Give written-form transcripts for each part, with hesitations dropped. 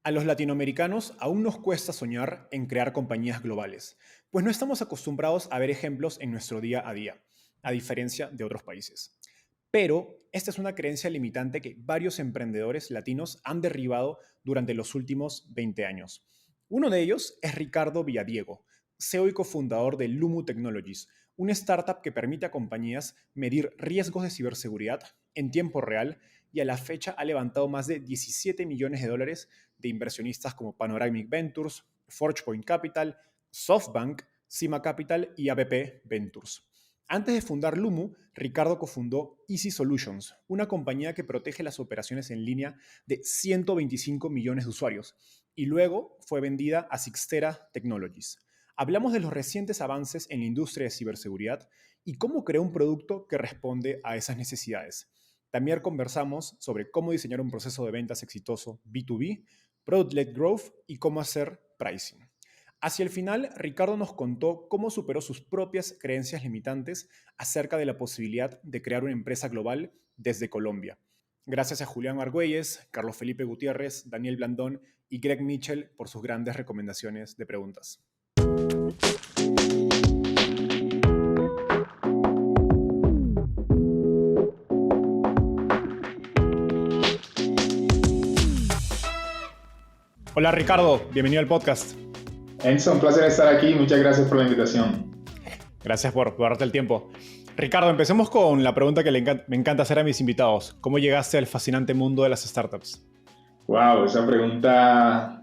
A los latinoamericanos aún nos cuesta soñar en crear compañías globales, pues no estamos acostumbrados a ver ejemplos en nuestro día a día, a diferencia de otros países. Pero esta es una creencia limitante que varios emprendedores latinos han derribado durante los últimos 20 años. Uno de ellos es Ricardo Villadiego, CEO y cofundador de Lumu Technologies, una startup que permite a compañías medir riesgos de ciberseguridad en tiempo real y a la fecha ha levantado más de 17 millones de dólares de inversionistas como Panoramic Ventures, ForgePoint Capital, SoftBank, Cima Capital y ABP Ventures. Antes de fundar Lumu, Ricardo cofundó Easy Solutions, una compañía que protege las operaciones en línea de 125 millones de usuarios, y luego fue vendida a Sixtera Technologies. Hablamos de los recientes avances en la industria de ciberseguridad y cómo creó un producto que responde a esas necesidades. También conversamos sobre cómo diseñar un proceso de ventas exitoso B2B, Product-led Growth y cómo hacer pricing. Hacia el final, Ricardo nos contó cómo superó sus propias creencias limitantes acerca de la posibilidad de crear una empresa global desde Colombia. Gracias a Julián Argüelles, Carlos Felipe Gutiérrez, Daniel Blandón y Greg Mitchell por sus grandes recomendaciones de preguntas. Hola Ricardo, bienvenido al podcast. Enzo, un placer estar aquí. Muchas gracias por la invitación. Gracias por darte el tiempo. Ricardo, empecemos con la pregunta que me encanta hacer a mis invitados. ¿Cómo llegaste al fascinante mundo de las startups? Wow, esa pregunta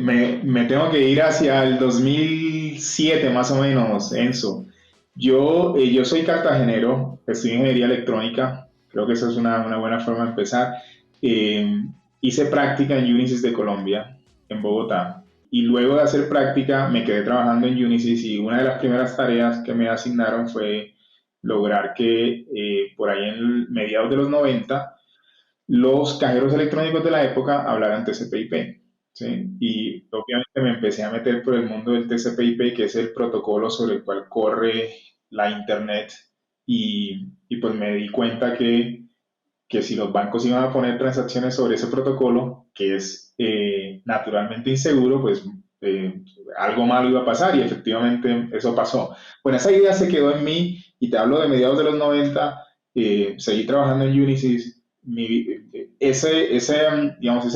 me tengo que ir hacia el 2007 más o menos, Enzo. Yo soy cartagenero, estudié ingeniería electrónica. Creo que esa es una buena forma de empezar. Eh, Hice práctica en Unisys de Colombia, en Bogotá. Y luego de hacer práctica me quedé trabajando en Unisys y una de las primeras tareas que me asignaron fue lograr que por ahí en mediados de los 90 los cajeros electrónicos de la época hablaran TCP/IP. ¿Sí? Y obviamente me empecé a meter por el mundo del TCP/IP, que es el protocolo sobre el cual corre la Internet. Y pues me di cuenta que si los bancos iban a poner transacciones sobre ese protocolo, que es naturalmente inseguro, pues algo malo iba a pasar y efectivamente eso pasó. Bueno, esa idea se quedó en mí y te hablo de mediados de los 90, seguí trabajando en Unisys. Ese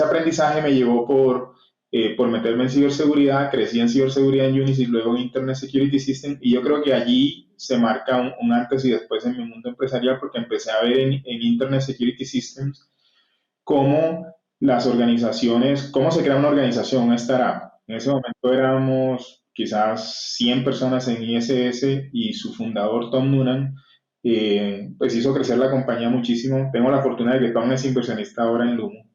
aprendizaje me llevó por meterme en ciberseguridad, crecí en ciberseguridad en Unisys, luego en Internet Security System, y yo creo que allí se marca un antes y después en mi mundo empresarial, porque empecé a ver en Internet Security Systems cómo las organizaciones, cómo se crea una organización, una startup. En ese momento éramos quizás 100 personas en ISS y su fundador, Tom Noonan, pues hizo crecer la compañía muchísimo. Tengo la fortuna de que Tom es inversionista ahora en Lumo.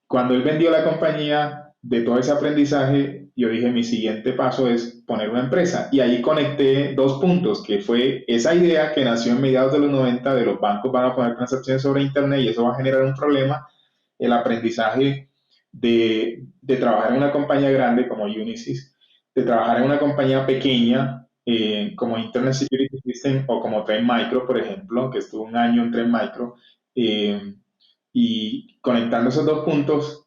Cuando él vendió la compañía, de todo ese aprendizaje, yo dije, mi siguiente paso es poner una empresa. Y ahí conecté dos puntos, que fue esa idea que nació en mediados de los 90 de los bancos van a poner transacciones sobre Internet y eso va a generar un problema. El aprendizaje de trabajar en una compañía grande como Unisys, de trabajar en una compañía pequeña como Internet Security System o como Trend Micro, por ejemplo, que estuvo un año en Trend Micro. Y conectando esos dos puntos,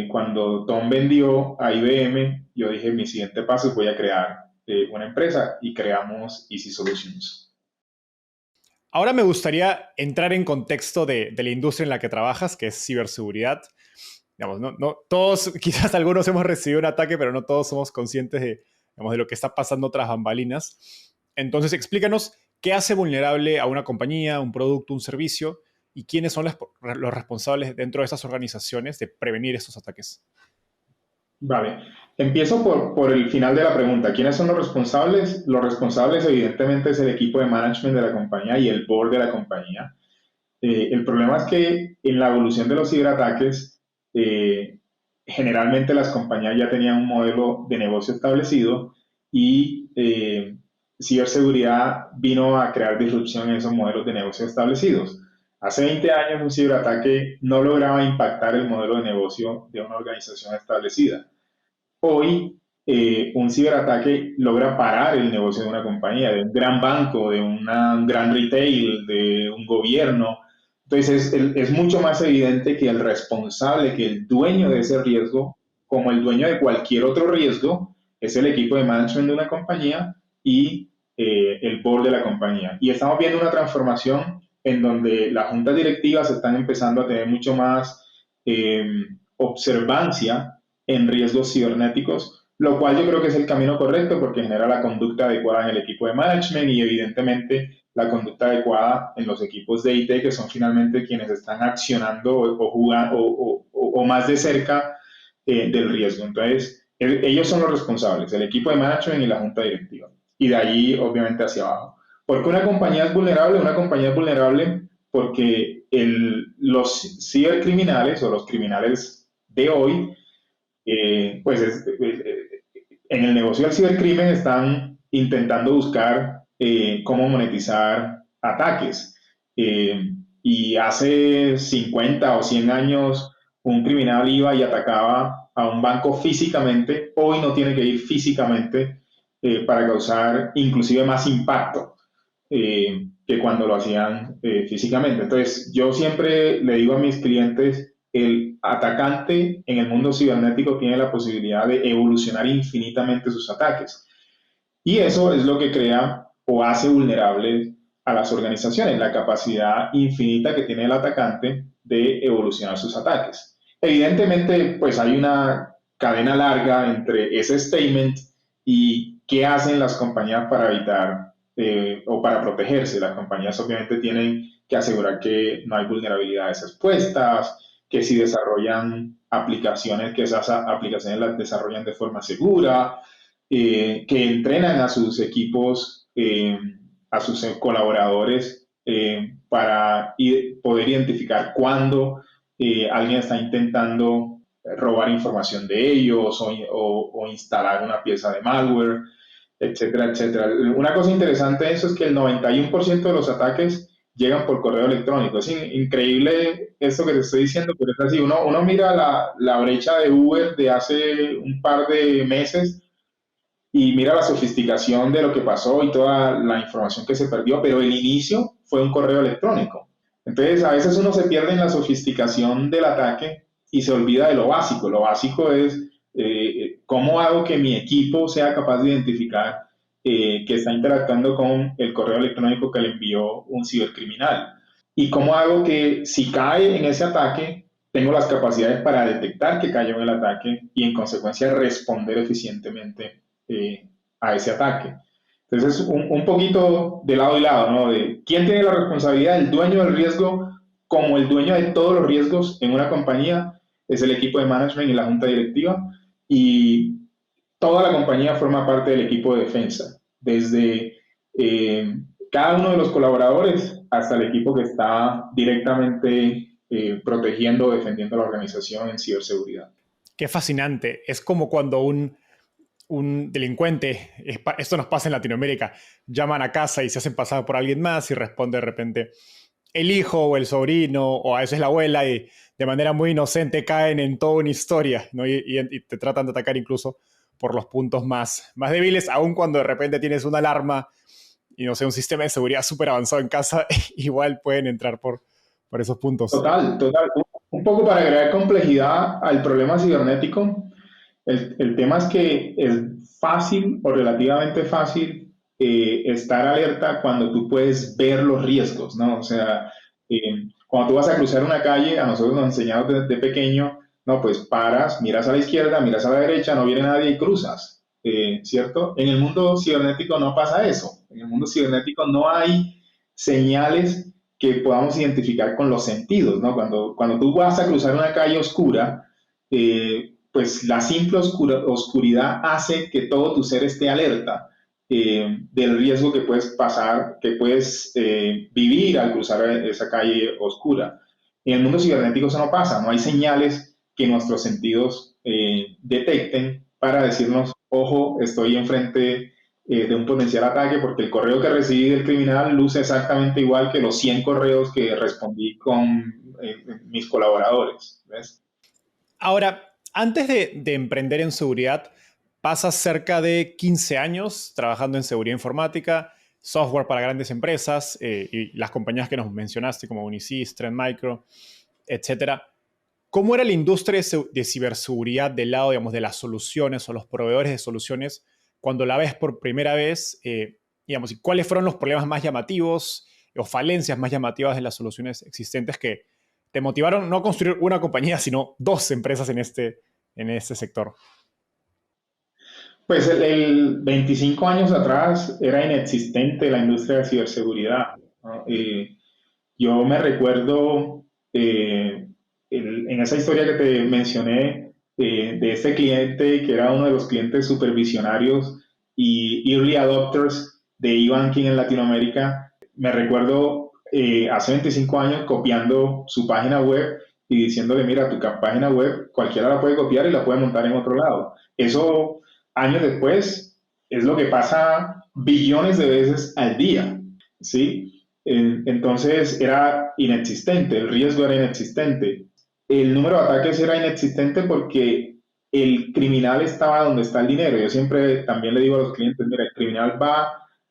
cuando Tom vendió a IBM, yo dije, mi siguiente paso es voy a crear una empresa y creamos Easy Solutions. Ahora me gustaría entrar en contexto de la industria en la que trabajas, que es ciberseguridad. Digamos, no todos, quizás algunos hemos recibido un ataque, pero no todos somos conscientes de lo que está pasando tras bambalinas. Entonces, explícanos qué hace vulnerable a una compañía, un producto, un servicio, y quiénes son los responsables dentro de esas organizaciones de prevenir estos ataques. Vale, empiezo por el final de la pregunta. ¿Quiénes son los responsables? Los responsables evidentemente es el equipo de management de la compañía y el board de la compañía. El problema es que en la evolución de los ciberataques, generalmente las compañías ya tenían un modelo de negocio establecido y ciberseguridad vino a crear disrupción en esos modelos de negocio establecidos. Hace 20 años un ciberataque no lograba impactar el modelo de negocio de una organización establecida. Hoy, un ciberataque logra parar el negocio de una compañía, de un gran banco, de un gran retail, de un gobierno. Entonces es mucho más evidente que el responsable, que el dueño de ese riesgo, como el dueño de cualquier otro riesgo, es el equipo de management de una compañía y el board de la compañía. Y estamos viendo una transformación en donde las juntas directivas están empezando a tener mucho más eh, observancia en riesgos cibernéticos, lo cual yo creo que es el camino correcto porque genera la conducta adecuada en el equipo de management y evidentemente la conducta adecuada en los equipos de IT, que son finalmente quienes están accionando o jugando o más de cerca del riesgo. Entonces, ellos son los responsables, el equipo de management y la junta directiva. Y de allí, obviamente, hacia abajo. ¿Por qué una compañía es vulnerable? Una compañía es vulnerable porque los cibercriminales o los criminales de hoy, pues en el negocio del cibercrimen están intentando buscar cómo monetizar ataques. Y hace 50 o 100 años un criminal iba y atacaba a un banco físicamente, hoy no tiene que ir físicamente para causar inclusive más impacto que cuando lo hacían físicamente. Entonces, yo siempre le digo a mis clientes, el atacante en el mundo cibernético tiene la posibilidad de evolucionar infinitamente sus ataques. Y eso es lo que crea o hace vulnerable a las organizaciones, la capacidad infinita que tiene el atacante de evolucionar sus ataques. Evidentemente, pues hay una cadena larga entre ese statement y qué hacen las compañías para evitar o para protegerse. Las compañías obviamente tienen que asegurar que no hay vulnerabilidades expuestas, que si desarrollan aplicaciones, que esas aplicaciones las desarrollan de forma segura, que entrenan a sus equipos, a sus colaboradores para poder identificar cuándo alguien está intentando robar información de ellos o instalar una pieza de malware, etcétera, etcétera. Una cosa interesante de eso es que el 91% de los ataques llegan por correo electrónico. Es increíble esto que te estoy diciendo, pero es así. Uno mira la brecha de Uber de hace un par de meses y mira la sofisticación de lo que pasó y toda la información que se perdió, pero el inicio fue un correo electrónico. Entonces, a veces uno se pierde en la sofisticación del ataque y se olvida de lo básico. Lo básico es cómo hago que mi equipo sea capaz de identificar que está interactuando con el correo electrónico que le envió un cibercriminal. Y cómo hago que si cae en ese ataque, tengo las capacidades para detectar que cayó en el ataque y en consecuencia responder eficientemente a ese ataque. Entonces, un poquito de lado y lado, ¿no? De quién tiene la responsabilidad, el dueño del riesgo, como el dueño de todos los riesgos en una compañía, es el equipo de management y la junta directiva, y toda la compañía forma parte del equipo de defensa, desde cada uno de los colaboradores hasta el equipo que está directamente protegiendo o defendiendo a la organización en ciberseguridad. Qué fascinante. Es como cuando un delincuente, esto nos pasa en Latinoamérica, llaman a casa y se hacen pasar por alguien más y responde de repente el hijo o el sobrino o a veces la abuela y de manera muy inocente caen en toda una historia, ¿no? Y te tratan de atacar incluso por los puntos más débiles, aun cuando de repente tienes una alarma y no sé, un sistema de seguridad súper avanzado en casa, igual pueden entrar por eesos puntos. Total, total. Un poco para agregar complejidad al problema cibernético, el tema es que es fácil o relativamente fácil estar alerta cuando tú puedes ver los riesgos, ¿no? O sea, cuando tú vas a cruzar una calle, a nosotros nos enseñaron desde pequeño, no, pues paras, miras a la izquierda, miras a la derecha, no viene nadie y cruzas, ¿cierto? En el mundo cibernético no pasa eso. En el mundo cibernético no hay señales que podamos identificar con los sentidos, ¿no? Cuando tú vas a cruzar una calle oscura, pues la simple oscuridad hace que todo tu ser esté alerta del riesgo que puedes pasar, que puedes vivir al cruzar esa calle oscura. En el mundo cibernético eso no pasa, no hay señales que nuestros sentidos detecten para decirnos, ojo, estoy enfrente de un potencial ataque porque el correo que recibí del criminal luce exactamente igual que los 100 correos que respondí con mis colaboradores. ¿Ves? Ahora, antes de emprender en seguridad, pasas cerca de 15 años trabajando en seguridad informática, software para grandes empresas y las compañías que nos mencionaste como Unisys, Trend Micro, etcétera. ¿Cómo era la industria de ciberseguridad del lado, digamos, de las soluciones o los proveedores de soluciones cuando la ves por primera vez? Digamos, ¿y cuáles fueron los problemas más llamativos o falencias más llamativas de las soluciones existentes que te motivaron no a construir una compañía, sino dos empresas en este sector? Pues el 25 años atrás era inexistente la industria de ciberseguridad, ¿no? Yo me recuerdo en esa historia que te mencioné de este cliente que era uno de los clientes supervisionarios y early adopters de e-banking en Latinoamérica. Me recuerdo hace 25 años copiando su página web y diciéndole, mira, tu página web cualquiera la puede copiar y la puede montar en otro lado. Eso años después es lo que pasa billones de veces al día, ¿sí? Entonces era inexistente, el riesgo era inexistente. El número de ataques era inexistente porque el criminal estaba donde está el dinero. Yo siempre también le digo a los clientes, mira, el criminal va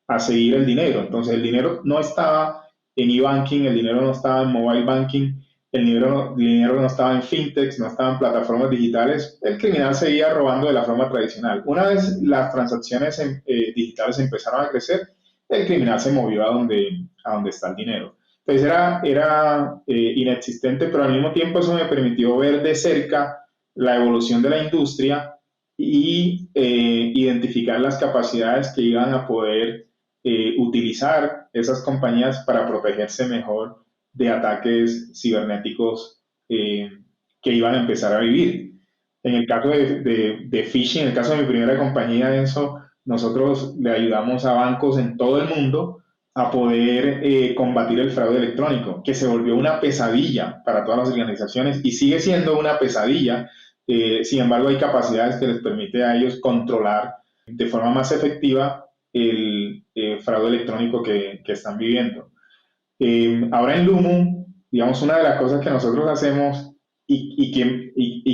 a seguir el dinero. Entonces el dinero no estaba en e-banking, el dinero no estaba en mobile banking, el dinero no estaba en fintechs, no estaba en plataformas digitales. El criminal seguía robando de la forma tradicional. Una vez las transacciones digitales empezaron a crecer, el criminal se movió a donde está el dinero. Entonces era inexistente, pero al mismo tiempo eso me permitió ver de cerca la evolución de la industria y identificar las capacidades que iban a poder utilizar esas compañías para protegerse mejor de ataques cibernéticos que iban a empezar a vivir. En el caso de phishing, en el caso de mi primera compañía, eso, nosotros le ayudamos a bancos en todo el mundo a poder combatir el fraude electrónico, que se volvió una pesadilla para todas las organizaciones y sigue siendo una pesadilla. Sin embargo, hay capacidades que les permite a ellos controlar de forma más efectiva el fraude electrónico que están viviendo. Ahora en Lumo, digamos, una de las cosas que nosotros hacemos y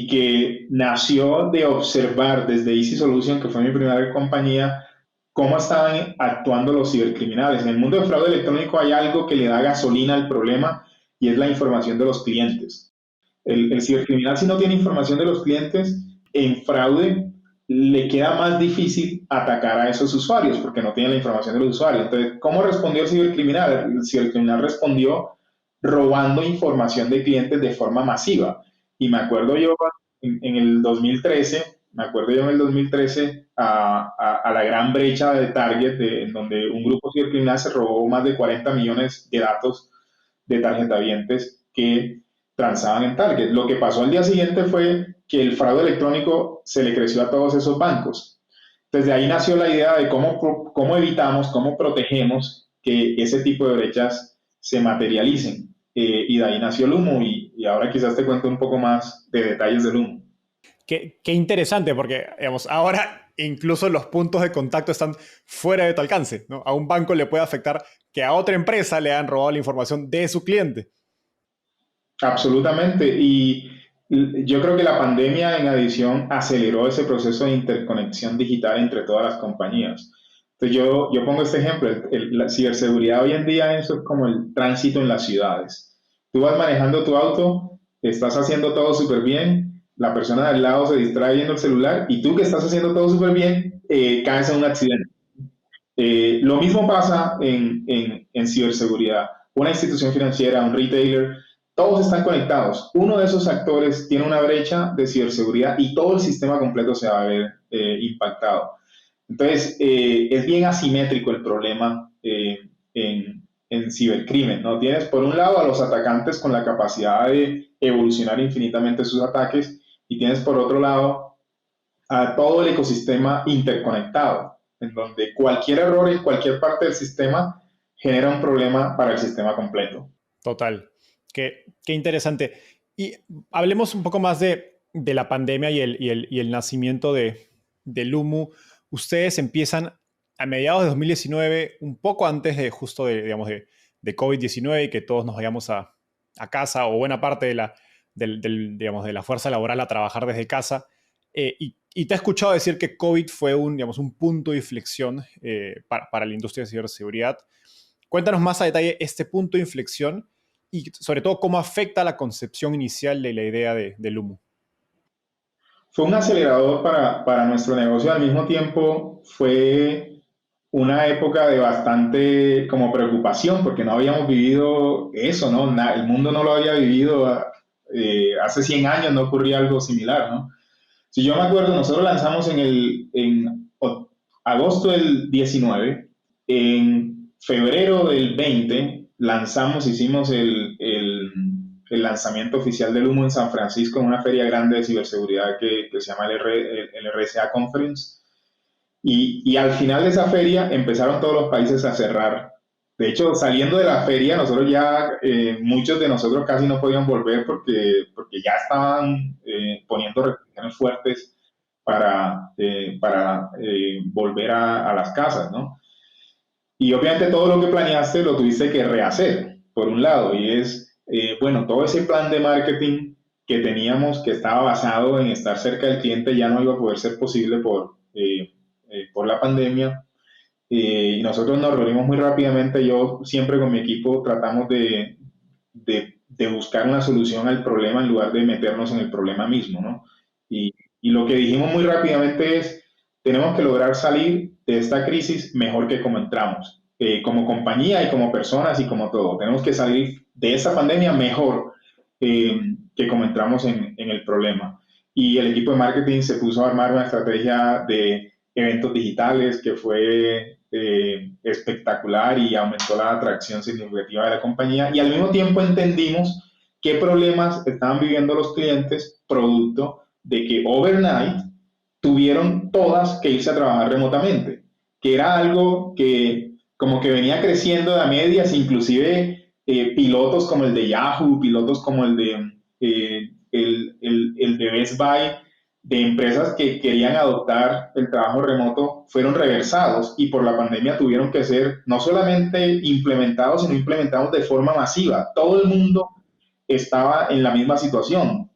que nació de observar desde Easy Solution, que fue mi primera compañía, cómo estaban actuando los cibercriminales. En el mundo del fraude electrónico hay algo que le da gasolina al problema y es la información de los clientes. El cibercriminal, si no tiene información de los clientes, en fraude le queda más difícil atacar a esos usuarios porque no tiene la información de los usuarios. Entonces, ¿cómo respondió el cibercriminal? El cibercriminal respondió robando información de clientes de forma masiva. Y me acuerdo yo en el 2013, me acuerdo yo en el 2013 a la gran brecha de Target, en donde un grupo cibercriminal se robó más de 40 millones de datos de tarjetavientes que transaban en Target. Lo que pasó al día siguiente fue que el fraude electrónico se le creció a todos esos bancos. Desde ahí nació la idea de cómo evitamos, cómo protegemos que ese tipo de brechas se materialicen. Y de ahí nació el humo y ahora quizás te cuento un poco más de detalles del humo. Qué interesante, porque digamos, ahora incluso los puntos de contacto están fuera de tu alcance, ¿no? A un banco le puede afectar que a otra empresa le han robado la información de su cliente. Absolutamente. Y yo creo que la pandemia en adición aceleró ese proceso de interconexión digital entre todas las compañías. Entonces yo pongo este ejemplo, la ciberseguridad hoy en día eso es como el tránsito en las ciudades. Tú vas manejando tu auto, estás haciendo todo súper bien, la persona de al lado se distrae viendo el celular y tú que estás haciendo todo súper bien, caes en un accidente. Lo mismo pasa en ciberseguridad. Una institución financiera, un retailer, todos están conectados. Uno de esos actores tiene una brecha de ciberseguridad y todo el sistema completo se va a ver impactado. Entonces, es bien asimétrico el problema en cibercrimen, ¿no? Tienes por un lado a los atacantes con la capacidad de evolucionar infinitamente sus ataques y tienes por otro lado a todo el ecosistema interconectado, en donde cualquier error en cualquier parte del sistema genera un problema para el sistema completo. Total. Qué interesante. Y hablemos un poco más de la pandemia y el nacimiento de Lumu. Ustedes empiezan a mediados de 2019, un poco antes de justo digamos, de COVID-19 y que todos nos vayamos a casa o buena parte digamos, de la fuerza laboral a trabajar desde casa. Y Y te he escuchado decir que COVID fue digamos, un punto de inflexión para la industria de ciberseguridad. Cuéntanos más a detalle este punto de inflexión y sobre todo cómo afecta la concepción inicial de la idea de Lumu. Fue un acelerador para nuestro negocio. Al mismo tiempo fue una época de bastante como preocupación porque no habíamos vivido eso, ¿no? El mundo no lo había vivido. Hace 100 años no ocurría algo similar, ¿no? Si yo me acuerdo, nosotros lanzamos en agosto del 19, en febrero del 20 lanzamos, hicimos el lanzamiento oficial del Humo en San Francisco en una feria grande de ciberseguridad que se llama el RSA Conference. Y al final de esa feria empezaron todos los países a cerrar. De hecho, saliendo de la feria, nosotros ya, muchos de nosotros casi no podían volver porque ya estaban poniendo restricciones fuertes para volver a las casas, ¿no? Y obviamente todo lo que planeaste lo tuviste que rehacer, por un lado, y bueno, todo ese plan de marketing que teníamos, que estaba basado en estar cerca del cliente, ya no iba a poder ser posible por la pandemia. Y nosotros nos reunimos muy rápidamente. Yo siempre con mi equipo tratamos de buscar una solución al problema en lugar de meternos en el problema mismo, ¿no? Y lo que dijimos muy rápidamente es, tenemos que lograr salir de esta crisis mejor que como entramos, como compañía y como personas y como todo. Tenemos que salir de esta pandemia mejor que como entramos en el problema. Y el equipo de marketing se puso a armar una estrategia de eventos digitales que fue espectacular y aumentó la atracción significativa de la compañía. Y al mismo tiempo entendimos qué problemas estaban viviendo los clientes producto de que overnight tuvieron todas que irse a trabajar remotamente, que era algo que como que venía creciendo de a medias, inclusive pilotos como el de Yahoo, pilotos como el de Best Buy, de empresas que querían adoptar el trabajo remoto, fueron reversados y por la pandemia tuvieron que ser no solamente implementados, sino implementados de forma masiva. Todo el mundo estaba en la misma situación.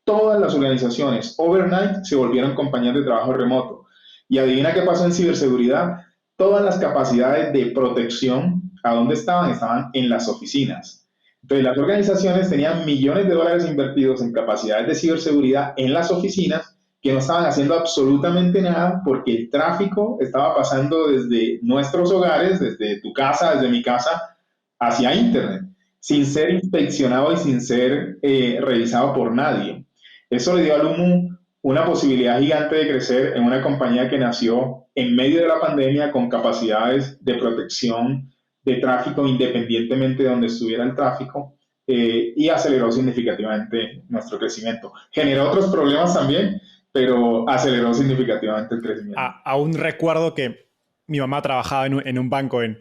Todas las organizaciones overnight se volvieron compañías de trabajo remoto. Y adivina qué pasó en ciberseguridad. Todas las capacidades de protección, ¿a dónde estaban? Estaban en las oficinas. Entonces, las organizaciones tenían millones de dólares invertidos en capacidades de ciberseguridad en las oficinas que no estaban haciendo absolutamente nada porque el tráfico estaba pasando desde nuestros hogares, desde tu casa, desde mi casa, hacia Internet, sin ser inspeccionado y sin ser revisado por nadie. Eso le dio al Humo una posibilidad gigante de crecer en una compañía que nació en medio de la pandemia con capacidades de protección de tráfico independientemente de donde estuviera el tráfico y aceleró significativamente nuestro crecimiento. Generó otros problemas también, pero aceleró significativamente el crecimiento. Aún recuerdo que mi mamá trabajaba en un banco en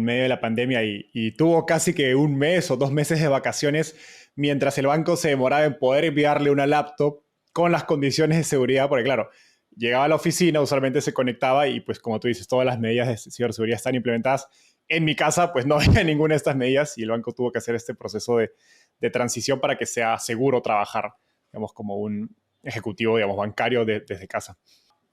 medio de la pandemia y tuvo casi que un mes o 2 meses de vacaciones mientras el banco se demoraba en poder enviarle una laptop con las condiciones de seguridad, porque claro, llegaba a la oficina, usualmente se conectaba y pues como tú dices, todas las medidas de ciberseguridad están implementadas. En mi casa pues no había ninguna de estas medidas y el banco tuvo que hacer este proceso de transición para que sea seguro trabajar, digamos, como un ejecutivo, digamos, bancario desde casa.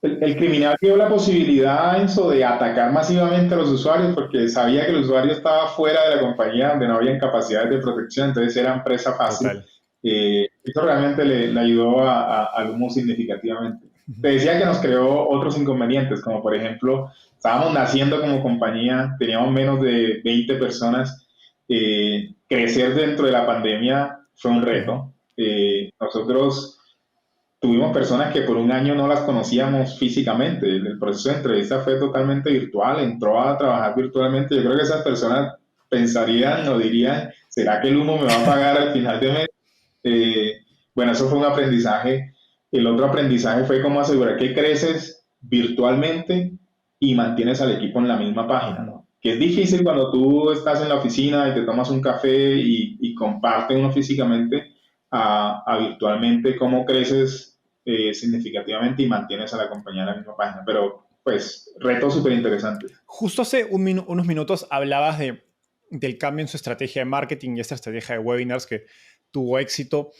El criminal vio la posibilidad, Enzo, de atacar masivamente a los usuarios porque sabía que el usuario estaba fuera de la compañía donde no habían capacidades de protección, entonces era presa fácil. Total. Esto realmente le ayudó al Humo significativamente. Te decía que nos creó otros inconvenientes, como por ejemplo, estábamos naciendo como compañía, teníamos menos de 20 personas. Crecer dentro de la pandemia fue un reto. Nosotros tuvimos personas que por un año no las conocíamos físicamente. El proceso de entrevista fue totalmente virtual, entró a trabajar virtualmente. Yo creo que esas personas pensarían o dirían, ¿será que el Humo me va a pagar al final de mes? Bueno, eso fue un aprendizaje. El otro aprendizaje fue cómo asegurar que creces virtualmente y mantienes al equipo en la misma página, ¿no? Que es difícil cuando tú estás en la oficina y te tomas un café y compartes uno físicamente a virtualmente cómo creces significativamente y mantienes a la compañía en la misma página. Pero, pues, retos súper interesantes. Justo hace unos minutos hablabas del cambio en su estrategia de marketing y esta estrategia de webinars que tuvo éxito.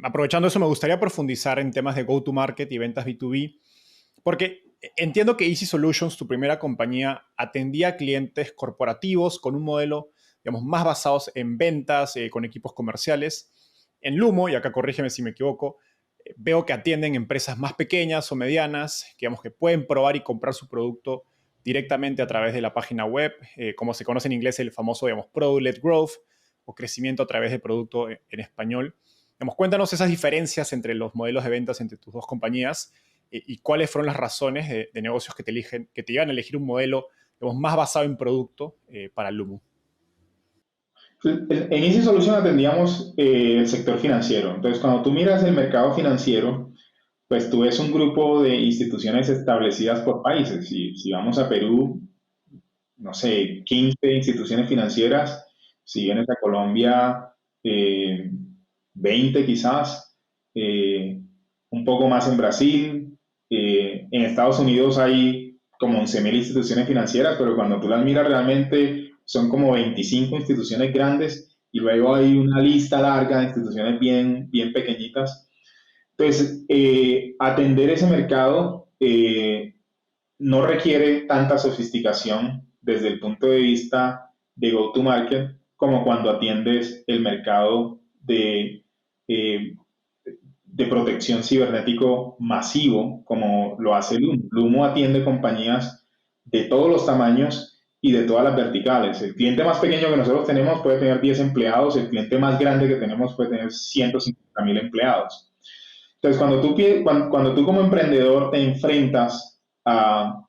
aprovechando eso, me gustaría profundizar en temas de go-to-market y ventas B2B, porque entiendo que Easy Solutions, tu primera compañía, atendía a clientes corporativos con un modelo, digamos, más basados en ventas, con equipos comerciales. En Lumo, y acá corrígeme si me equivoco, veo que atienden empresas más pequeñas o medianas, que, digamos, que pueden probar y comprar su producto directamente a través de la página web, como se conoce en inglés el famoso, digamos, Product-led Growth o crecimiento a través de producto en español. Digamos, cuéntanos esas diferencias entre los modelos de ventas entre tus dos compañías y cuáles fueron las razones de negocios que te iban a elegir un modelo, digamos, más basado en producto para Lumo. En Easy Solution atendíamos el sector financiero. Entonces, cuando tú miras el mercado financiero, pues tú ves un grupo de instituciones establecidas por países. Si vamos a Perú, no sé, 15 instituciones financieras. Si vienes a Colombia, eh, 20 quizás. Un poco más en Brasil. En Estados Unidos hay como 11.000 instituciones financieras, pero cuando tú las miras realmente son como 25 instituciones grandes y luego hay una lista larga de instituciones bien, bien pequeñitas. Entonces, atender ese mercado no requiere tanta sofisticación desde el punto de vista de go-to-market como cuando atiendes el mercado eh, de protección cibernético masivo, como lo hace Lumo. Lumo atiende compañías de todos los tamaños y de todas las verticales. El cliente más pequeño que nosotros tenemos puede tener 10 empleados, el cliente más grande que tenemos puede tener 150.000 empleados. Entonces, cuando tú como emprendedor te enfrentas a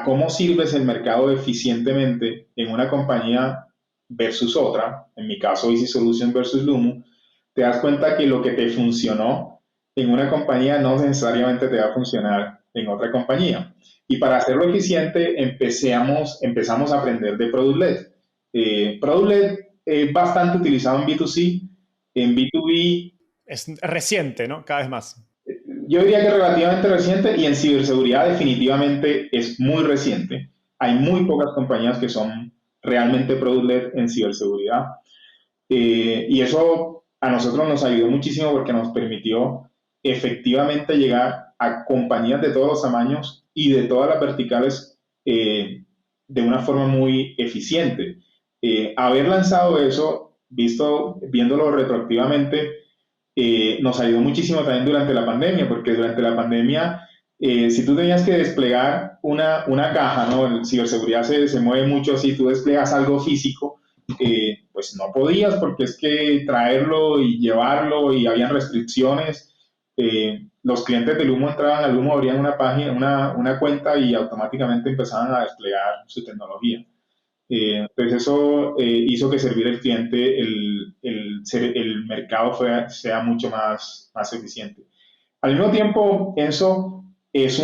cómo sirves el mercado eficientemente en una compañía versus otra, en mi caso Easy Solution versus Lumo, te das cuenta que lo que te funcionó en una compañía no necesariamente te va a funcionar en otra compañía. Y para hacerlo eficiente empezamos a aprender de Product Led. Product Led es bastante utilizado en B2C, en B2B Es reciente, ¿no? Cada vez más. yo diría que es relativamente reciente y en ciberseguridad definitivamente es muy reciente. Hay muy pocas compañías que son realmente product-led en ciberseguridad. Y eso a nosotros nos ayudó muchísimo porque nos permitió efectivamente llegar a compañías de todos los tamaños y de todas las verticales de una forma muy eficiente. Haber lanzado eso, viéndolo retroactivamente, nos ayudó muchísimo también durante la pandemia, porque durante la pandemia, si tú tenías que desplegar una caja, ¿no? En ciberseguridad se mueve mucho así, tú desplegas algo físico, pues no podías porque es que traerlo y llevarlo y habían restricciones. Los clientes del Humo entraban al Humo, abrían una página, una cuenta y automáticamente empezaban a desplegar su tecnología. Pues eso hizo que servir al cliente, el mercado sea mucho más eficiente. Al mismo tiempo, eso es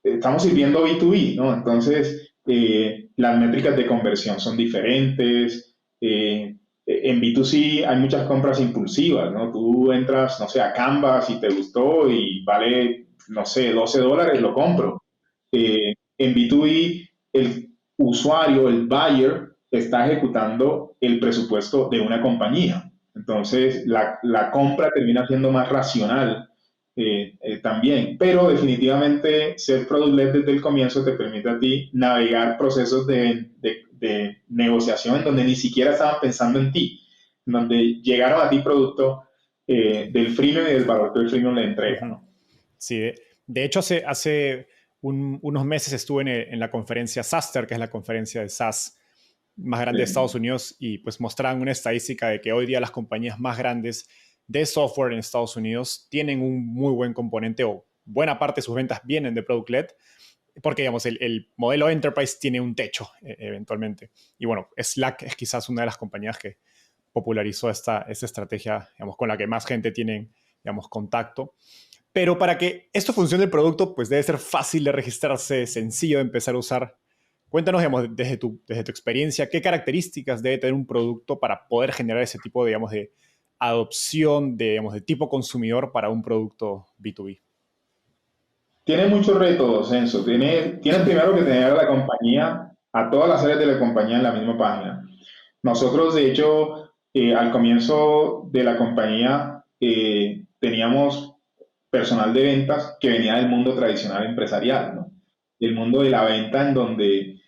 estamos sirviendo B2B, ¿no? Entonces, las métricas de conversión son diferentes. En B2C hay muchas compras impulsivas, ¿no? Tú entras, no sé, a Canvas y te gustó y vale, no sé, $12, lo compro. En B2B, el usuario, el buyer, está ejecutando el presupuesto de una compañía. Entonces, la compra termina siendo más racional también. Pero definitivamente ser product-led desde el comienzo te permite a ti navegar procesos de negociación en donde ni siquiera estaban pensando en ti, en donde llegaron a ti producto del freemium y del valor que el freemium le entrega, Ujú. ¿no? Sí, de hecho, hace unos meses estuve en la conferencia SaaStr, que es la conferencia de SaaS más grande de Estados Sí. Unidos, y pues mostraban una estadística de que hoy día las compañías más grandes de software en Estados Unidos tienen un muy buen componente o buena parte de sus ventas vienen de Product Led, porque digamos, el modelo Enterprise tiene un techo eventualmente. Y bueno, Slack es quizás una de las compañías que popularizó esta estrategia, digamos, con la que más gente tiene, digamos, contacto. Pero para que esto funcione el producto, pues debe ser fácil de registrarse, sencillo de empezar a usar. Cuéntanos, digamos, desde tu experiencia, qué características debe tener un producto para poder generar ese tipo de, digamos, de adopción digamos, de tipo consumidor para un producto B2B. Tiene muchos retos, Enzo. Tiene primero que tener a la compañía, a todas las áreas de la compañía en la misma página. Nosotros, de hecho, al comienzo de la compañía, teníamos personal de ventas que venía del mundo tradicional empresarial, ¿no? El mundo de la venta en donde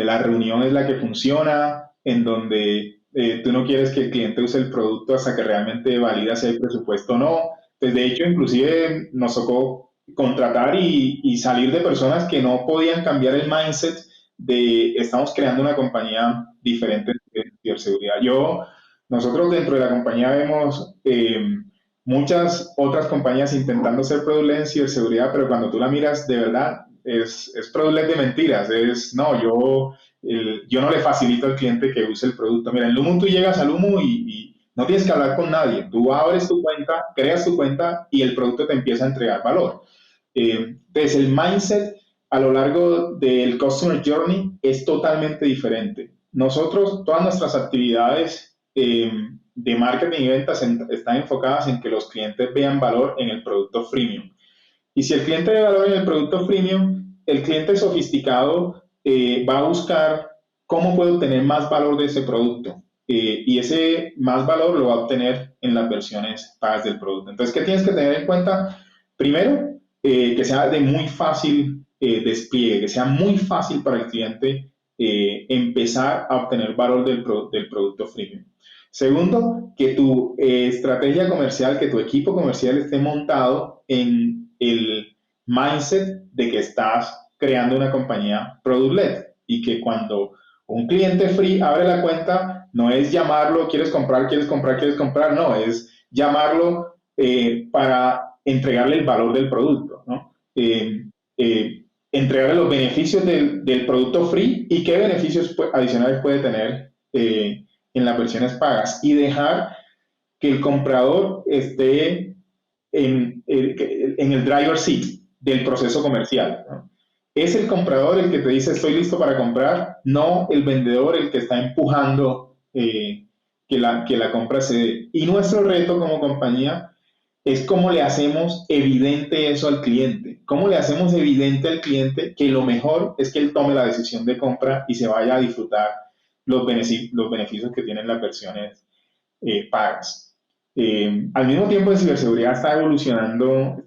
la reunión es la que funciona, en donde tú no quieres que el cliente use el producto hasta que realmente valida si hay presupuesto o no. Pues de hecho, inclusive nos tocó contratar y salir de personas que no podían cambiar el mindset de estamos creando una compañía diferente de ciberseguridad. Nosotros dentro de la compañía vemos muchas otras compañías intentando ser product en ciberseguridad, pero cuando tú la miras de verdad, es product de mentiras. No, yo no le facilito al cliente que use el producto. Mira, en Lumu tú llegas a Lumu y no tienes que hablar con nadie. Tú abres tu cuenta, creas tu cuenta y el producto te empieza a entregar valor. Entonces, el mindset a lo largo del Customer Journey es totalmente diferente. Nosotros, todas nuestras actividades de marketing y ventas están enfocadas en que los clientes vean valor en el producto freemium. Y si el cliente ve valor en el producto freemium, el cliente sofisticado va a buscar cómo puede obtener más valor de ese producto. Y ese más valor lo va a obtener en las versiones pagas del producto. Entonces, ¿qué tienes que tener en cuenta? Primero, que sea de muy fácil despliegue, que sea muy fácil para el cliente empezar a obtener valor del producto freemium. Segundo, que tu estrategia comercial, que tu equipo comercial esté montado en el mindset de que estás creando una compañía product-led y que cuando un cliente free abre la cuenta, no es llamarlo, quieres comprar, quieres comprar, quieres comprar, no, es llamarlo para entregarle el valor del producto, ¿no? Entregarle los beneficios del producto free y qué beneficios adicionales puede tener en las versiones pagas y dejar que el comprador esté en el driver seat del proceso comercial, ¿no? Es el comprador el que te dice estoy listo para comprar, no el vendedor el que está empujando que la compra se dé. Y nuestro reto como compañía es cómo le hacemos evidente eso al cliente. ¿Cómo le hacemos evidente al cliente que lo mejor es que él tome la decisión de compra y se vaya a disfrutar los beneficios que tienen las versiones pagas? Al mismo tiempo, en ciberseguridad están evolucionando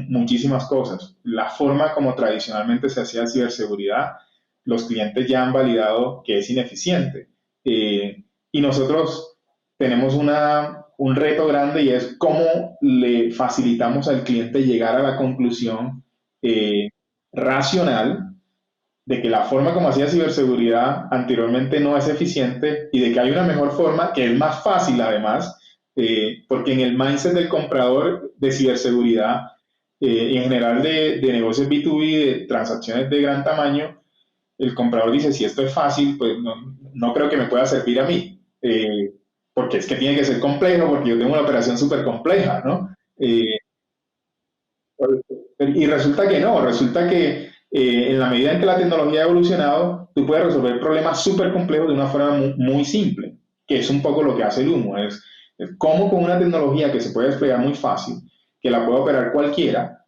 muchísimas cosas. La forma como tradicionalmente se hacía ciberseguridad, los clientes ya han validado que es ineficiente. Y nosotros tenemos un reto grande y es cómo le facilitamos al cliente llegar a la conclusión racional de que la forma como hacía ciberseguridad anteriormente no es eficiente y de que hay una mejor forma que es más fácil además, porque en el mindset del comprador de ciberseguridad, en general de negocios B2B, de transacciones de gran tamaño, el comprador dice, si esto es fácil, pues no creo que me pueda servir a mí, porque es que tiene que ser complejo, porque yo tengo una operación súper compleja, ¿no? Y resulta que no, resulta que en la medida en que la tecnología ha evolucionado, tú puedes resolver problemas súper complejos de una forma muy simple, que es un poco lo que hace el humo, es cómo con una tecnología que se puede desplegar muy fácil, que la puede operar cualquiera,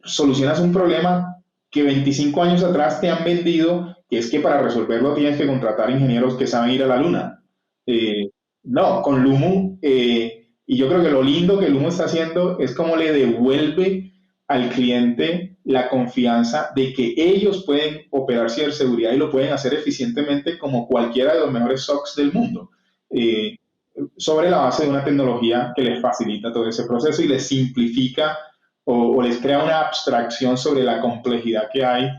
solucionas un problema que 25 años atrás te han vendido, que es que para resolverlo tienes que contratar ingenieros que saben ir a la luna. Eh, no, con Lumu y yo creo que lo lindo que Lumo está haciendo es cómo le devuelve al cliente la confianza de que ellos pueden operar ciberseguridad y lo pueden hacer eficientemente como cualquiera de los mejores SOCs del mundo, eh, sobre la base de una tecnología que les facilita todo ese proceso y les simplifica o les crea una abstracción sobre la complejidad que hay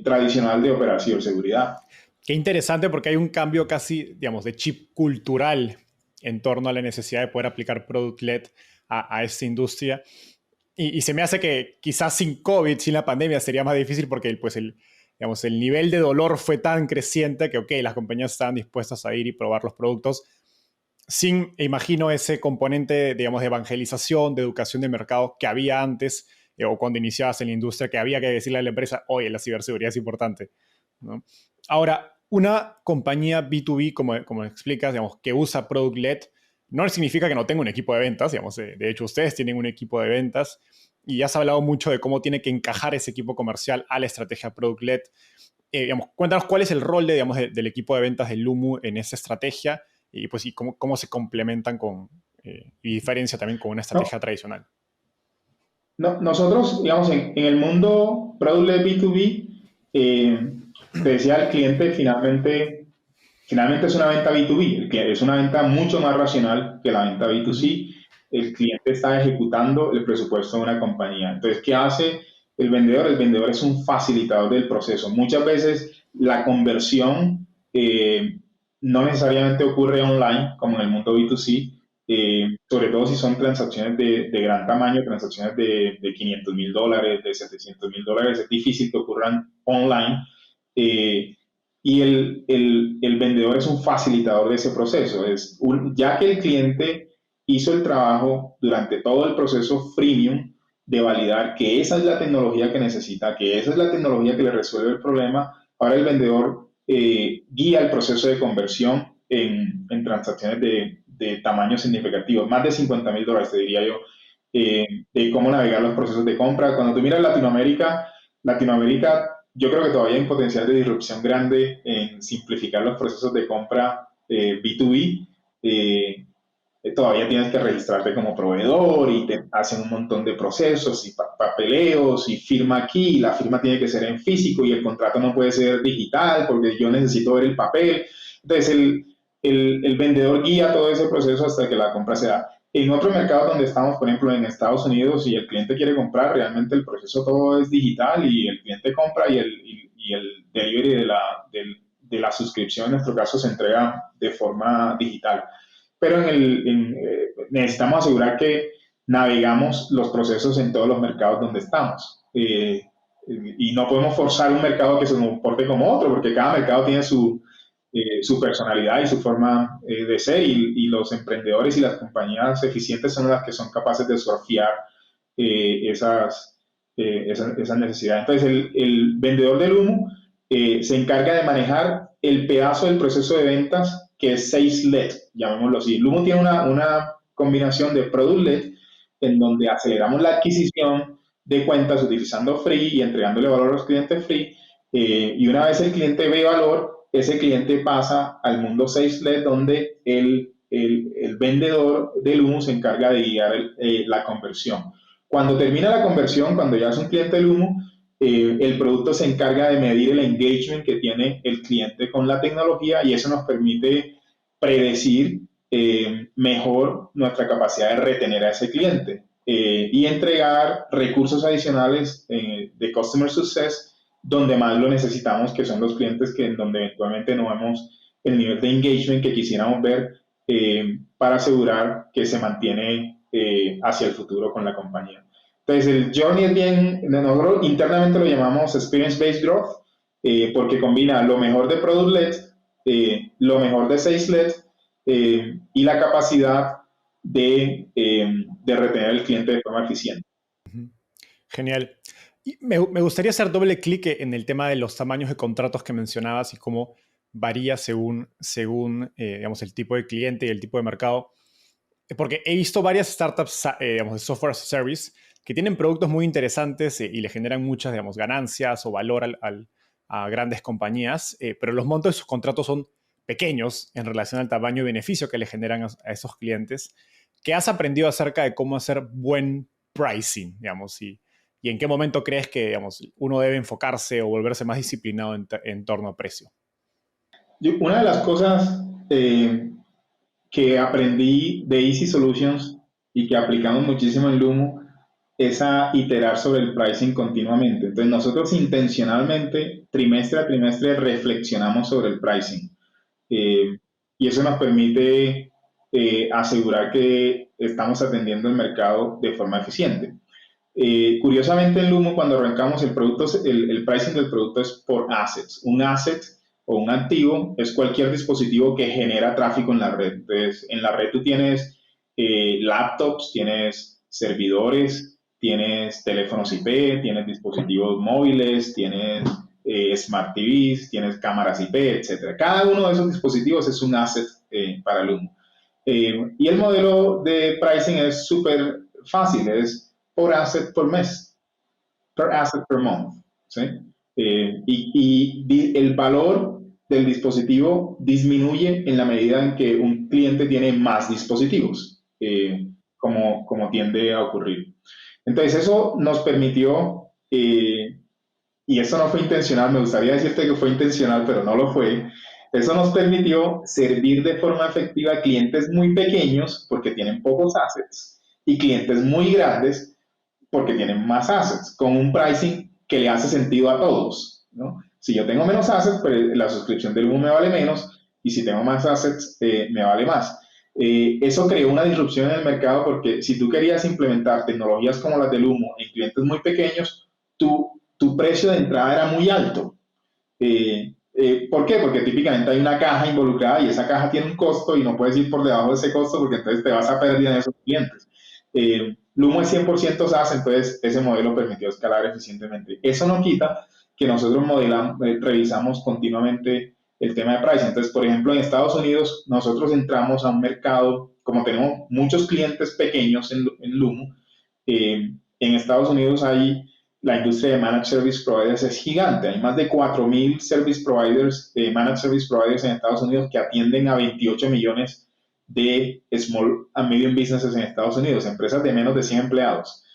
tradicional de operar ciberseguridad. Qué interesante porque hay un cambio casi, digamos, de chip cultural en torno a la necesidad de poder aplicar product-led a esta industria. Y se me hace que quizás sin COVID, sin la pandemia, sería más difícil porque pues digamos, el nivel de dolor fue tan creciente que, ok, las compañías estaban dispuestas a ir y probar los productos sin, imagino, ese componente, digamos, de evangelización, de educación de mercado que había antes o cuando iniciabas en la industria, que había que decirle a la empresa, oye, la ciberseguridad es importante, ¿no? Ahora, una compañía B2B, como explicas, digamos, que usa product-led, no significa que no tenga un equipo de ventas, digamos, de hecho ustedes tienen un equipo de ventas y ya has hablado mucho de cómo tiene que encajar ese equipo comercial a la estrategia product-led. Digamos, cuéntanos cuál es el rol del equipo de ventas de Lumu en esa estrategia y pues y cómo se complementan y diferencia también con una No, estrategia tradicional. no, nosotros, digamos, en el mundo Product-led B2B, eh, te decía, el cliente finalmente es una venta B2B, que es una venta mucho más racional que la venta Ujú. B2C. El cliente está ejecutando el presupuesto de una compañía. Entonces, ¿qué hace el vendedor? El vendedor es un facilitador del proceso. Muchas veces la conversión no necesariamente ocurre online, como en el mundo B2C, sobre todo si son transacciones de gran tamaño, transacciones de $500,000, de $700,000, es difícil que ocurran online. Eh, y el vendedor es un facilitador de ese proceso. Ya que el cliente hizo el trabajo durante todo el proceso freemium de validar que esa es la tecnología que necesita, que esa es la tecnología que le resuelve el problema, ahora el vendedor guía el proceso de conversión en transacciones de tamaño significativo, más de $50,000, te diría yo, de cómo navegar los procesos de compra. Cuando tú miras Latinoamérica, yo creo que todavía hay un potencial de disrupción grande en simplificar los procesos de compra B2B. Eh, Todavía tienes que registrarte como proveedor y te hacen un montón de procesos y papeleos y firma aquí, y la firma tiene que ser en físico y el contrato no puede ser digital porque yo necesito ver el papel. Entonces el vendedor guía todo ese proceso hasta que la compra se da. En otros mercados donde estamos, por ejemplo en Estados Unidos, si el cliente quiere comprar, realmente el proceso todo es digital y el cliente compra y el delivery de la suscripción en nuestro caso se entrega de forma digital, pero necesitamos asegurar que navegamos los procesos en todos los mercados donde estamos. Y no podemos forzar un mercado que se comporte como otro, porque cada mercado tiene su personalidad y su forma de ser, y los emprendedores y las compañías eficientes son las que son capaces de surfear esas necesidades. Entonces, el vendedor del humo se encarga de manejar el pedazo del proceso de ventas que es sales-led, llamémoslo así. Lumo tiene una combinación de product-led en donde aceleramos la adquisición de cuentas utilizando free y entregándole valor a los clientes free. Y una vez el cliente ve valor, ese cliente pasa al mundo sales-led donde el vendedor del humo se encarga de guiar la conversión. Cuando termina la conversión, cuando ya es un cliente del humo, el producto se encarga de medir el engagement que tiene el cliente con la tecnología y eso nos permite predecir mejor nuestra capacidad de retener a ese cliente y entregar recursos adicionales de Customer Success donde más lo necesitamos, que son los clientes donde eventualmente no vemos el nivel de engagement que quisiéramos ver para asegurar que se mantiene hacia el futuro con la compañía. Entonces, el journey es bien, nosotros internamente lo llamamos Experience-Based Growth, porque combina lo mejor de Product-Led, lo mejor de Sales-Led y la capacidad de retener al cliente de forma eficiente. Ujú. Genial. Y me gustaría hacer doble clic en el tema de los tamaños de contratos que mencionabas y cómo varía según digamos, el tipo de cliente y el tipo de mercado. Porque he visto varias startups digamos, de software as a service que tienen productos muy interesantes y le generan muchas digamos, ganancias o valor a grandes compañías, pero los montos de sus contratos son pequeños en relación al tamaño y beneficio que le generan a esos clientes. ¿Qué has aprendido acerca de cómo hacer buen pricing, digamos, y en qué momento crees que digamos, uno debe enfocarse o volverse más disciplinado en torno a precio? Una de las cosas que aprendí de Easy Solutions y que aplicamos muchísimo en Lumo es a iterar sobre el pricing continuamente. Entonces nosotros intencionalmente, trimestre a trimestre, reflexionamos sobre el pricing. Eh, y eso nos permite asegurar que estamos atendiendo el mercado de forma eficiente. Curiosamente en Lumo cuando arrancamos el pricing del producto es por assets. Un asset o un activo es cualquier dispositivo que genera tráfico en la red. Entonces, en la red tú tienes laptops, tienes servidores, tienes teléfonos IP, tienes dispositivos móviles, tienes smart TVs, tienes cámaras IP, etcétera. Cada uno de esos dispositivos es un asset para Lumo. Y el modelo de pricing es súper fácil, es por asset por mes, per asset per month. ¿Sí? El valor del dispositivo disminuye en la medida en que un cliente tiene más dispositivos, como tiende a ocurrir. Entonces eso nos permitió, y eso no fue intencional, me gustaría decirte que fue intencional, pero no lo fue. Eso nos permitió servir de forma efectiva a clientes muy pequeños porque tienen pocos assets y clientes muy grandes porque tienen más assets, con un pricing que le hace sentido a todos, ¿no? Si yo tengo menos assets, pues la suscripción del Lumo me vale menos, y si tengo más assets, me vale más. Eso creó una disrupción en el mercado porque si tú querías implementar tecnologías como las del Lumo en clientes muy pequeños, tu precio de entrada era muy alto. ¿Por qué? Porque típicamente hay una caja involucrada y esa caja tiene un costo y no puedes ir por debajo de ese costo porque entonces te vas a perder en esos clientes. Lumo es 100% SaaS, entonces ese modelo permitió escalar eficientemente. Eso no quita que nosotros revisamos continuamente el tema de pricing. Entonces, por ejemplo, en Estados Unidos nosotros entramos a un mercado, como tenemos muchos clientes pequeños en Lumo, en Estados Unidos hay la industria de Managed Service Providers es gigante. Hay más de 4.000 service providers, Managed Service Providers en Estados Unidos que atienden a 28 millones de small and medium businesses en Estados Unidos, empresas de menos de 100 empleados.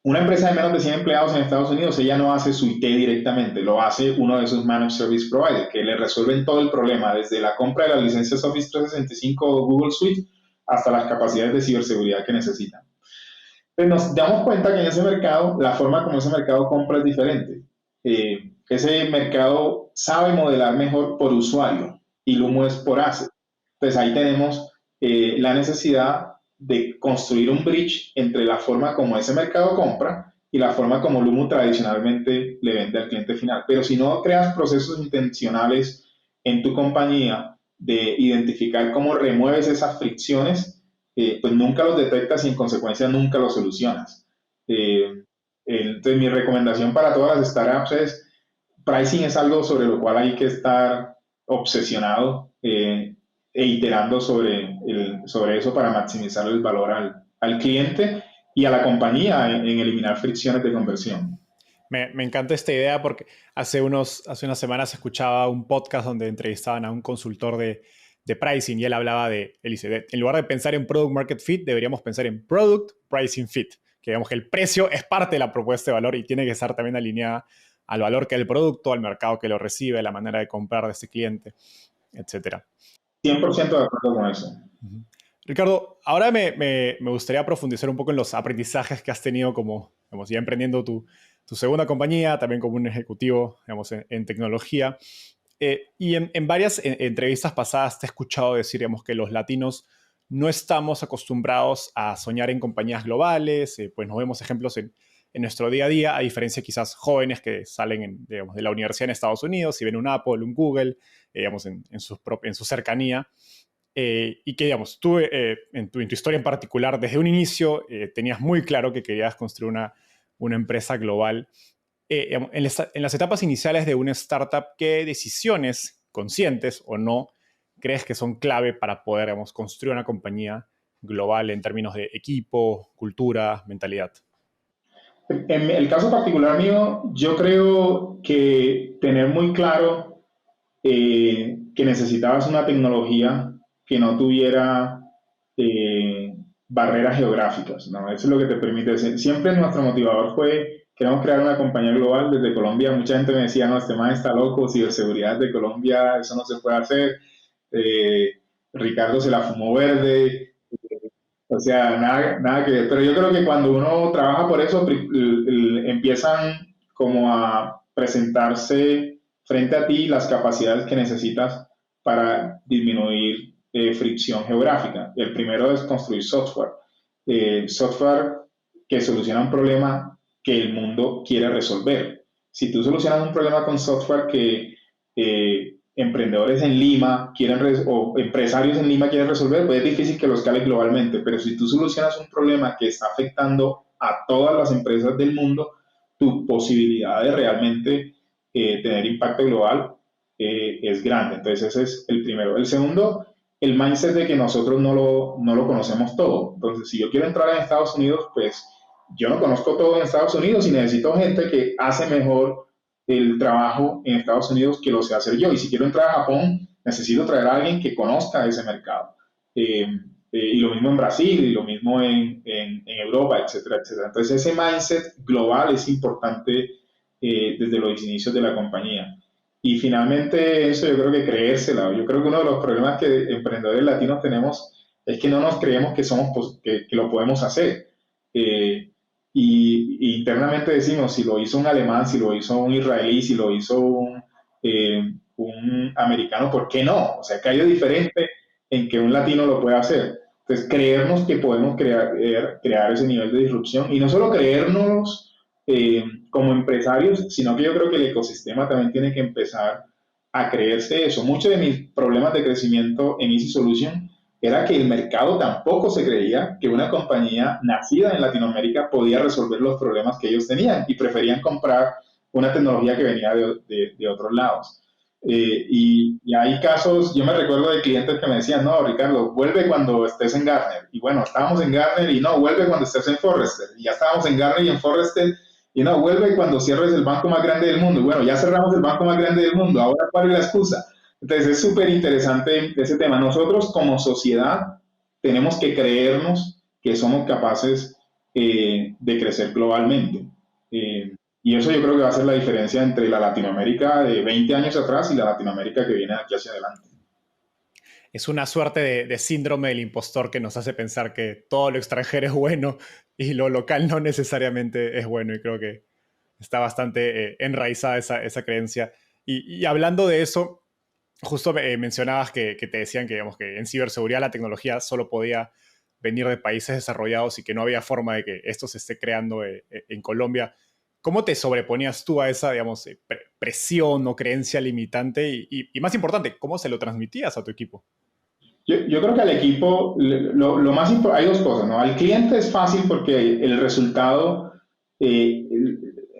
Una empresa de menos de 100 empleados en Estados Unidos, ella no hace su IT directamente, lo hace uno de sus Managed Service Providers, que le resuelven todo el problema, desde la compra de las licencias Office 365 o Google Suite hasta las capacidades de ciberseguridad que necesitan. Pues nos damos cuenta que en ese mercado, la forma como ese mercado compra es diferente. Ese mercado sabe modelar mejor por usuario y Lumo es por asset. Entonces ahí tenemos la necesidad de construir un bridge entre la forma como ese mercado compra y la forma como Lumo tradicionalmente le vende al cliente final. Pero si no creas procesos intencionales en tu compañía de identificar cómo remueves esas fricciones, pues nunca los detectas y en consecuencia nunca los solucionas. Entonces mi recomendación para todas las startups es, pricing es algo sobre lo cual hay que estar obsesionado e iterando sobre eso para maximizar el valor al cliente y a la compañía en eliminar fricciones de conversión. Me encanta esta idea porque hace unas semanas escuchaba un podcast donde entrevistaban a un consultor de pricing y él hablaba él dice, en lugar de pensar en product market fit, deberíamos pensar en product pricing fit, que digamos que el precio es parte de la propuesta de valor y tiene que estar también alineada al valor que el producto, al mercado que lo recibe, a la manera de comprar de ese cliente, etcétera. 100% de acuerdo con eso. Ricardo, ahora me gustaría profundizar un poco en los aprendizajes que has tenido como, digamos, ya emprendiendo tu segunda compañía, también como un ejecutivo, digamos, en tecnología. Y en varias entrevistas pasadas te he escuchado decir, digamos, que los latinos no estamos acostumbrados a soñar en compañías globales, pues nos vemos ejemplos en nuestro día a día, a diferencia quizás jóvenes que salen digamos, de la universidad en Estados Unidos y ven un Apple, un Google, digamos, en su cercanía. Y que, digamos, tú en tu historia en particular, desde un inicio, tenías muy claro que querías construir una empresa global. En las etapas iniciales de una startup, ¿qué decisiones, conscientes o no, crees que son clave para poder, digamos, construir una compañía global en términos de equipo, cultura, mentalidad? En el caso particular mío, yo creo que tener muy claro que necesitabas una tecnología que no tuviera barreras geográficas, ¿no? Eso es lo que te permite. Siempre nuestro motivador fue, queremos crear una compañía global desde Colombia. Mucha gente me decía, no, este man está loco, ciberseguridad de Colombia, eso no se puede hacer. Eh, Ricardo se la fumó verde. O sea, nada que ver. Pero yo creo que cuando uno trabaja por eso, empiezan como a presentarse frente a ti las capacidades que necesitas para disminuir fricción geográfica. El primero es construir software. Software que soluciona un problema que el mundo quiere resolver. Si tú solucionas un problema con software que emprendedores en Lima o empresarios en Lima quieren resolver, pues es difícil que lo escales globalmente, pero si tú solucionas un problema que está afectando a todas las empresas del mundo, tu posibilidad de realmente tener impacto global es grande. Entonces ese es el primero. El segundo, el mindset de que nosotros no lo conocemos todo. Entonces si yo quiero entrar en Estados Unidos, pues yo no conozco todo en Estados Unidos y necesito gente que hace mejor el trabajo en Estados Unidos que lo sé hacer yo. Y si quiero entrar a Japón, necesito traer a alguien que conozca ese mercado. Eh, y lo mismo en Brasil, y lo mismo en Europa, etcétera, etcétera. Entonces, ese mindset global es importante desde los inicios de la compañía. Y finalmente, eso yo creo que creérsela. Yo creo que uno de los problemas que emprendedores latinos tenemos es que no nos creemos que somos, que lo podemos hacer. Y internamente decimos, si lo hizo un alemán, si lo hizo un israelí, si lo hizo un americano, ¿por qué no? O sea, que hay de diferente en que un latino lo pueda hacer. Entonces, creernos que podemos crear ese nivel de disrupción y no solo creernos como empresarios, sino que yo creo que el ecosistema también tiene que empezar a creerse eso. Muchos de mis problemas de crecimiento en Easy Solution era que el mercado tampoco se creía que una compañía nacida en Latinoamérica podía resolver los problemas que ellos tenían y preferían comprar una tecnología que venía de otros lados. Y hay casos, yo me recuerdo de clientes que me decían, no, Ricardo, vuelve cuando estés en Gartner. Y bueno, estábamos en Gartner y no, vuelve cuando estés en Forrester. Y ya estábamos en Gartner y en Forrester y no, vuelve cuando cierres el banco más grande del mundo. Y bueno, ya cerramos el banco más grande del mundo, ahora ¿cuál es la excusa? Entonces es súper interesante ese tema. Nosotros como sociedad tenemos que creernos que somos capaces de crecer globalmente. Y eso yo creo que va a ser la diferencia entre la Latinoamérica de 20 años atrás y la Latinoamérica que viene de aquí hacia adelante. Es una suerte de síndrome del impostor que nos hace pensar que todo lo extranjero es bueno y lo local no necesariamente es bueno. Y creo que está bastante enraizada esa creencia. Y hablando de eso, justo mencionabas que te decían que, digamos, que en ciberseguridad la tecnología solo podía venir de países desarrollados y que no había forma de que esto se esté creando en Colombia. ¿Cómo te sobreponías tú a esa, digamos, presión o creencia limitante? Y más importante, ¿cómo se lo transmitías a tu equipo? Yo creo que al equipo, lo más hay dos cosas, ¿no? Al cliente es fácil porque el resultado eh,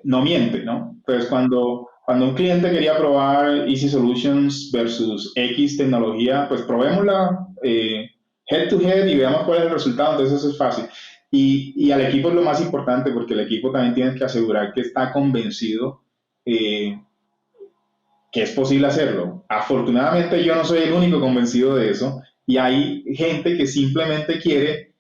no miente, ¿no? Entonces, cuando un cliente quería probar Easy Solutions versus X tecnología, pues probémosla head to head y veamos cuál es el resultado, entonces eso es fácil. Y al equipo es lo más importante porque el equipo también tiene que asegurar que está convencido eh, que es posible hacerlo. Afortunadamente yo no soy el único convencido de eso y hay gente que simplemente quiere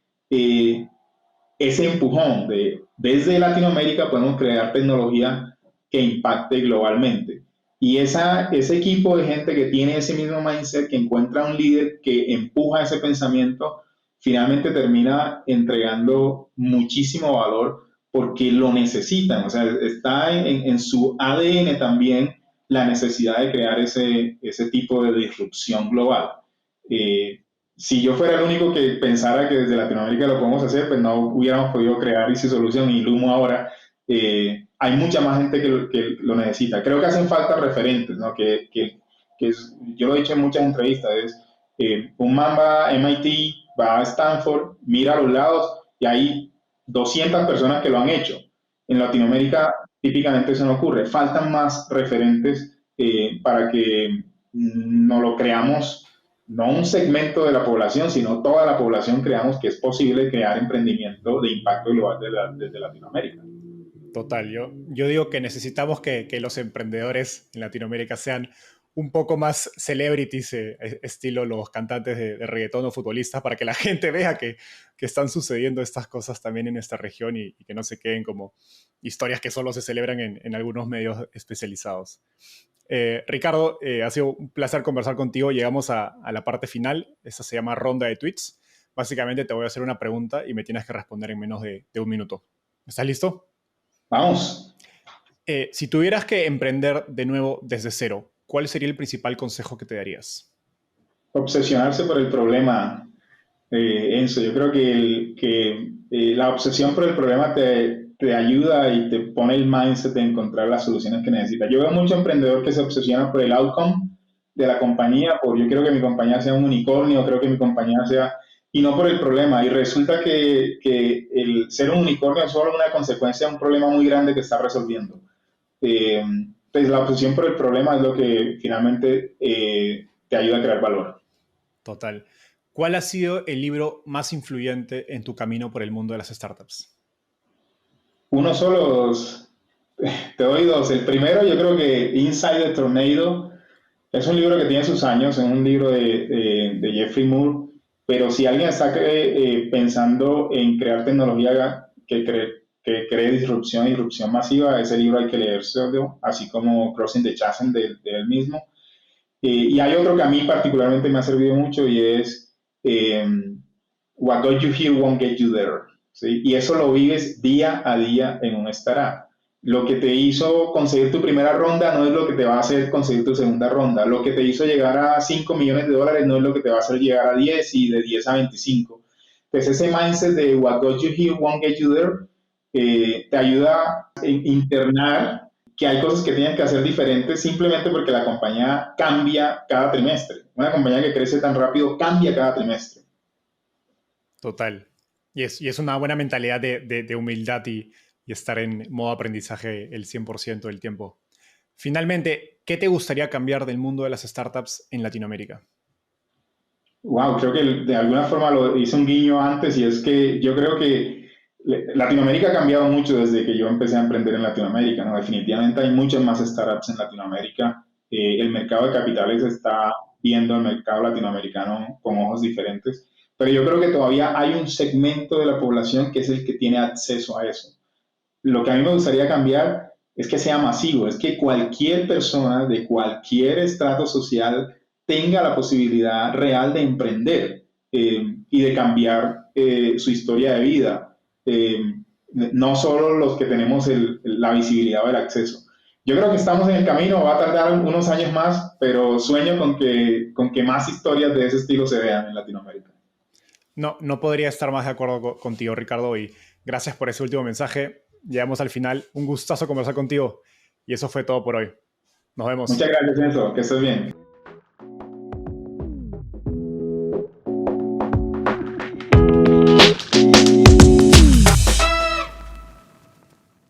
ese empujón de desde Latinoamérica podemos crear tecnología que impacte globalmente. Y ese equipo de gente que tiene ese mismo mindset, que encuentra un líder que empuja ese pensamiento, finalmente termina entregando muchísimo valor porque lo necesitan. O sea, está en su ADN también la necesidad de crear ese tipo de disrupción global. Eh, si yo fuera el único que pensara que desde Latinoamérica lo podemos hacer, pues no hubiéramos podido crear Easy Solution y Lumo ahora. Hay mucha más gente que lo necesita. Creo que hacen falta referentes, ¿no? Yo lo he dicho en muchas entrevistas, es un man va a MIT, va a Stanford, mira a los lados y hay 200 personas que lo han hecho. En Latinoamérica típicamente eso no ocurre. Faltan más referentes para que no lo creamos no un segmento de la población, sino toda la población creamos que es posible crear emprendimiento de impacto global desde Latinoamérica. Total, yo digo que necesitamos que los emprendedores en Latinoamérica sean un poco más celebrities, estilo los cantantes de reggaetón o futbolistas, para que la gente vea que están sucediendo estas cosas también en esta región y que no se queden como historias que solo se celebran en algunos medios especializados. Ricardo, ha sido un placer conversar contigo. Llegamos a la parte final. Esta se llama ronda de tweets. Básicamente te voy a hacer una pregunta y me tienes que responder en menos de un minuto. ¿Estás listo? Vamos, Si tuvieras que emprender de nuevo desde cero, ¿cuál sería el principal consejo que te darías? obsesionarse por el problema, Enzo. Yo creo que la obsesión por el problema te ayuda y te pone el mindset de encontrar las soluciones que necesitas. Yo veo mucho emprendedor que se obsesiona por el outcome de la compañía, por yo quiero que mi compañía sea un unicornio, creo que mi compañía sea, y no por el problema. Y resulta que el ser un unicornio es solo una consecuencia de un problema muy grande que está resolviendo. Pues la obsesión por el problema es lo que finalmente te ayuda a crear valor. Total. ¿Cuál ha sido el libro más influyente en tu camino por el mundo de las startups? Uno solo, dos. Te doy dos. El primero, yo creo que Inside the Tornado es un libro que tiene sus años, es un libro de Jeffrey Moore, pero si alguien está pensando en crear tecnología que cree disrupción masiva, ese libro hay que leérselo, así como Crossing the Chasm de él mismo. Y hay otro que a mí particularmente me ha servido mucho y es eh, What got you here won't get you there. ¿Sí? Y eso lo vives día a día en un startup. Lo que te hizo conseguir tu primera ronda no es lo que te va a hacer conseguir tu segunda ronda. Lo que te hizo llegar a 5 millones de dólares no es lo que te va a hacer llegar a 10 y de 10 a 25. Entonces ese mindset de what got you here won't get you there te ayuda a internar que hay cosas que tienen que hacer diferentes simplemente porque la compañía cambia cada trimestre. Una compañía que crece tan rápido cambia cada trimestre. Total. Y es una buena mentalidad de humildad y estar en modo aprendizaje el 100% del tiempo. Finalmente, ¿qué te gustaría cambiar del mundo de las startups en Latinoamérica? Wow, creo que de alguna forma lo hice un guiño antes y es que yo creo que Latinoamérica ha cambiado mucho desde que yo empecé a emprender en Latinoamérica, ¿no? Definitivamente hay muchas más startups en Latinoamérica. El mercado de capitales está viendo el mercado latinoamericano con ojos diferentes, pero yo creo que todavía hay un segmento de la población que es el que tiene acceso a eso. Lo que a mí me gustaría cambiar es que sea masivo, es que cualquier persona de cualquier estrato social tenga la posibilidad real de emprender y de cambiar su historia de vida. Eh, no solo los que tenemos la visibilidad o el acceso. Yo creo que estamos en el camino, va a tardar unos años más, pero sueño con que más historias de ese estilo se vean en Latinoamérica. No, no podría estar más de acuerdo contigo, Ricardo, y gracias por ese último mensaje. Llegamos al final. Un gustazo conversar contigo. Y eso fue todo por hoy. Nos Muchas vemos. gracias, Enzo, que estés bien.